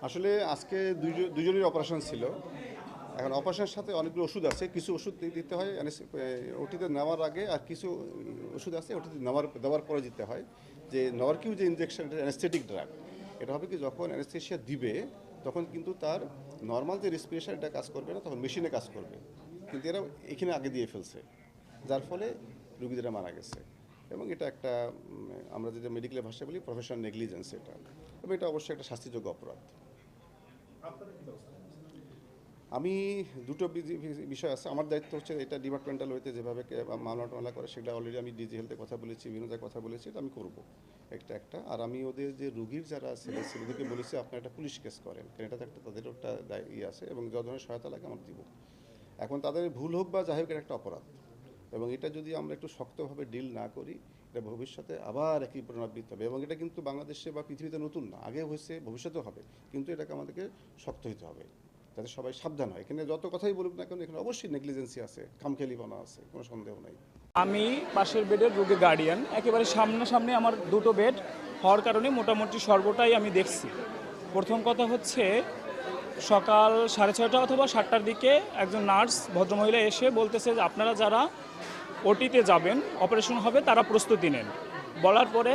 আসলে আজকে দুজনের অপারেশন ছিল। এখন অপারেশনের সাথে অনেকগুলো ওষুধ আছে, কিছু ওষুধ দিতে হয় ওটিতে নেওয়ার আগে, আর কিছু ওষুধ আছে ওটিতে দেওয়ার পরে দিতে হয়। যে নরকিউ যে ইনজেকশন, এটা অ্যানেস্থেটিক ড্রাগ। এটা হবে কি, যখন অ্যানেস্থেশিয়া দিবে তখন কিন্তু তার নর্মাল যে রেসপিরেশন এটা কাজ করবে না, তখন মেশিনে কাজ করবে। কিন্তু এরা এখানে আগে দিয়ে ফেলছে, যার ফলে রুগীরা মারা গেছে। এবং এটা একটা আমরা যেটা মেডিকেল ভাষায় বলি প্রফেশনাল নেগলিজেন্স এটা, এবং এটা অবশ্যই একটা শাস্তিযোগ্য অপরাধ। আমি দুটো বিষয় আছে, আমার দায়িত্ব হচ্ছে এটা ডিপার্টমেন্টাল ওয়েতে যেভাবে মামলা করে সেটা অলরেডি আমি ডিজি হেলথে কথা বলেছি, বিভিন্ন জায়গায় কথা বলেছি, এটা আমি করবো একটা। আর আমি ওদের যে রুগীর যারা আছে ওদেরকে বলেছি আপনারা একটা পুলিশ কেস করেন, কারণ এটা একটা তাদেরও একটা আছে, এবং যত ধরনের সহায়তা লাগে আমরা দিব। এখন তাদের ভুল হোক বা যাই হোক, এটা একটা অপরাধ, এবং এটা যদি আমরা একটু শক্তভাবে ডিল না করি এটা ভবিষ্যতে আবার একই পুনরাবৃত্তি হবে। এবং এটা কিন্তু বাংলাদেশে বা পৃথিবীতে নতুন না, আগে হয়েছে, ভবিষ্যতেও হবে। কিন্তু এটাকে আমাদেরকে শক্ত হতে হবে যাতে সবাই সাবধান হয়। এখানে যত কথাই বলুক না কেন, এখানে অবশ্যই নেগলিজেন্সি আছে, খামখেয়ালিপনা আছে, কোনো সন্দেহ নাই। আমি পাশের বেডের রোগীর গার্ডিয়ান, একেবারে সামনাসামনি আমার দুটো বেড হওয়ার কারণে মোটামুটি সর্বটাই আমি দেখছি। প্রথম কথা হচ্ছে, সকাল 6:30 অথবা 7টার দিকে একজন নার্স ভদ্রমহিলা এসে বলতেছে যে আপনারা যারা ওটিতে যাবেন, অপারেশন হবে, তারা প্রস্তুতি নেন। বলার পরে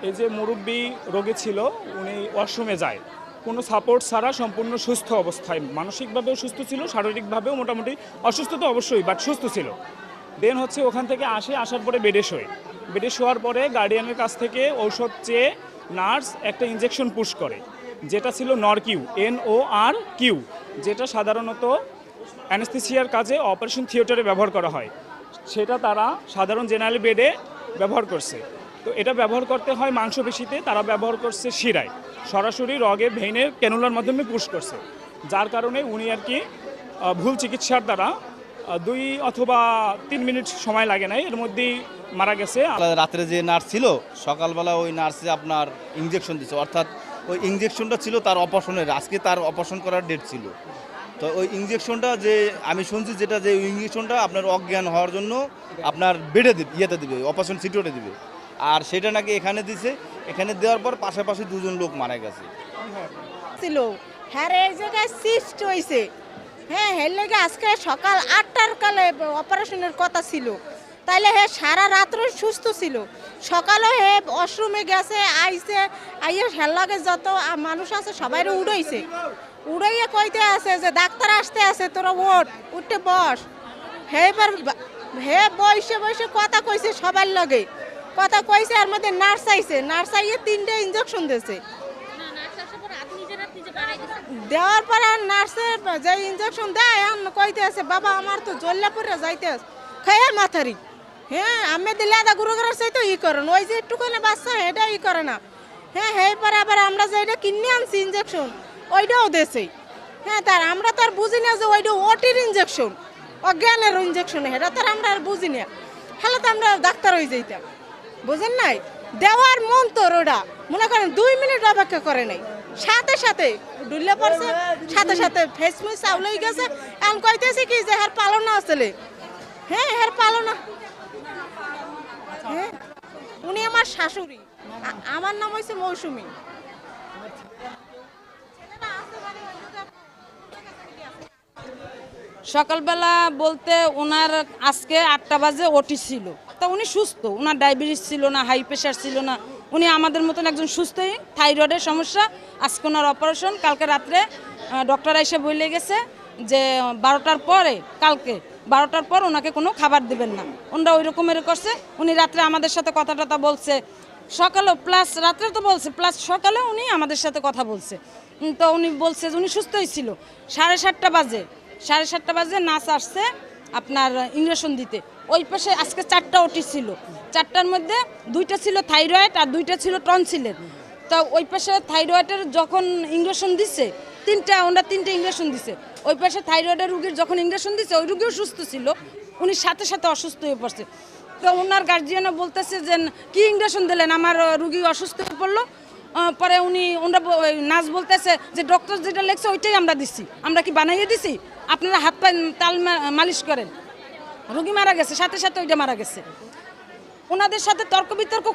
এই যে মুরব্বী রোগী ছিল, উনি ওয়াশরুমে যায় কোনো সাপোর্ট ছাড়া, সম্পূর্ণ সুস্থ অবস্থায়, মানসিকভাবেও সুস্থ ছিল, শারীরিকভাবেও মোটামুটি অসুস্থ তো অবশ্যই, বাট সুস্থ ছিল। দেন হচ্ছে ওখান থেকে আসার পরে বেডে শোয়ার পরে গার্ডিয়ানের কাছ থেকে ঔষধ চেয়ে নার্স একটা ইনজেকশন পুশ করে, যেটা ছিল নরকিউ, NORQ, যেটা সাধারণত অ্যানেস্থেসিয়ার কাজে অপারেশন থিয়েটারে ব্যবহার করা হয়। সেটা তারা সাধারণ জেনারেল বেডে ব্যবহার করছে। তো এটা ব্যবহার করতে হয় মাংসপেশিতে, তারা ব্যবহার করছে শিরায়, সরাসরি রগে ভেইনের ক্যানুলার মাধ্যমে পুশ করছে, যার কারণে উনি আর কি ভুল চিকিৎসার দ্বারা 2 অথবা 3 মিনিট সময় লাগে নাই, এর মধ্যেই মারা গেছে। রাত্রে যে নার্স ছিল, সকালবেলা ওই নার্সে আপনার ইঞ্জেকশন দিচ্ছে, অর্থাৎ ওই ইঞ্জেকশনটা ছিল তার অপারেশনের, আজকে তার অপারেশন করার ডেট ছিল। তো ওই ইঞ্জেকশনটা যে আমি শুনছি, যেটা যে ওই ইঞ্জেকশনটা আপনার অজ্ঞান হওয়ার জন্য আপনার বেডে ইয়েতে দিবে, অপারেশন সিটিওরে দিবে, আর সেটা নাকি এখানে দিছে। এখানে দেওয়ার পর পাশাপাশি 2জন লোক মারা গেছে ছিল। হ্যাঁ, এই জায়গায় সিস্ট হয়েছে। হ্যাঁ, হের লেগে আজকে সকাল 8টার কালে অপারেশনের কথা ছিল, তাইলে হে সারা রাত্র সুস্থ ছিল। সকালে হে ওয়াশরুমে গেছে, আইয়ে হের লাগে যত মানুষ আছে সবাই উড়াইয়া কইতে আছে যে ডাক্তার আসতে আছে, তোরা উঠে বস। হে এবার হে বসে কথা কইছে, সবার লগে কথা কইছে। আর মধ্যে নার্স আইয়ে 3টে ইনজেকশন দিয়েছে। দেওয়ার পর আর নার্সের যে ইনজেকশন দেয় কইতে আছে, বাবা আমার তো জ্বললে পরে যাইতে আছে খাইয়া মাথারি। হ্যাঁ, আমি দিলে আদা গুরু করার চাইতে করেন, ওই যে একটুখানি বাচ্চা এটা করে না। হ্যাঁ, হে পরে আবার আমরা যেটা কিনে আনছি ইনজেকশন, ওইটাও দেছে। হ্যাঁ, তার আমরা তো আর বুঝি না যে ওইটা ওটির ইনজেকশন, অজ্ঞানের ইনজেকশন, এটা তো আমরা আর বুঝি না। হলে তো আমরা ডাক্তার হয়ে যাইতাম, বুঝেন নাই? দেওয়ার মন তোর ওটা মনে করেন 2 মিনিট অপেক্ষা করে নাই, সাথে ডুলে পড়ছে, সাথে ফেসমুই চাউলেই গেছে। এখন কইতেছি কি যে হার পালনা আসলে। হ্যাঁ, হার পালনা। হ্যাঁ, উনি আমার শাশুড়ি, আমার নাম হয়েছে মৌসুমী। সকালবেলা বলতে ওনার আজকে 8টা বাজে ওটি ছিল, তা উনি সুস্থ, ওনার ডায়াবেটিস ছিল না, হাই প্রেশার ছিল না, উনি আমাদের মতন একজন সুস্থই। থাইরয়েডের সমস্যা, আজকে ওনার অপারেশন। কালকে রাত্রে ডক্টর এসে বলে গেছে যে 12টার পরে, কালকে 12টার পর ওনাকে কোনো খাবার দেবেন না। ওনারা ওই রকমের করছে। উনি রাত্রে আমাদের সাথে কথা বলছে, সকালেও প্লাস রাত্রে তো বলছে, প্লাস সকালেও উনি আমাদের সাথে কথা বলছে। তো উনি বলছে যে উনি সুস্থই ছিল। 7:30 বাজে নার্স আসছে আপনার ইঞ্জেকশন দিতে। ওই পাশে আজকে 4টা ওটি ছিল, 4টার মধ্যে 2টা ছিল থাইরয়েড আর 2টা ছিল টনসিলের। তো ওই পাশে থাইরয়েডের যখন ইঞ্জেকশন দিচ্ছে, ওনারা 3টে ইঞ্জেকশন দিছে। ওই পাশে থাইরয়েডের রুগীর যখন ইঞ্জেকশন দিচ্ছে, ওই রুগীও সুস্থ ছিল, উনি সাথে অসুস্থ হয়ে পড়ছে। তো ওনার গার্জিয়ানও বলতেছে যে কি ইঞ্জেকশন দিলেন, আমার রুগী অসুস্থ হয়ে পড়লো। পরে ওনারা নার্স বলতেছে যে ডক্টর যেটা লেখছে ওইটাই আমরা দিচ্ছি, আমরা কি বানাইয়ে দিছি, আপনারা হাত পা তাল মালিশ করেন। রুগী মারা গেছে, সাথে ওইটা মারা গেছে। ওনাদের সাথে তর্ক বিতর্ক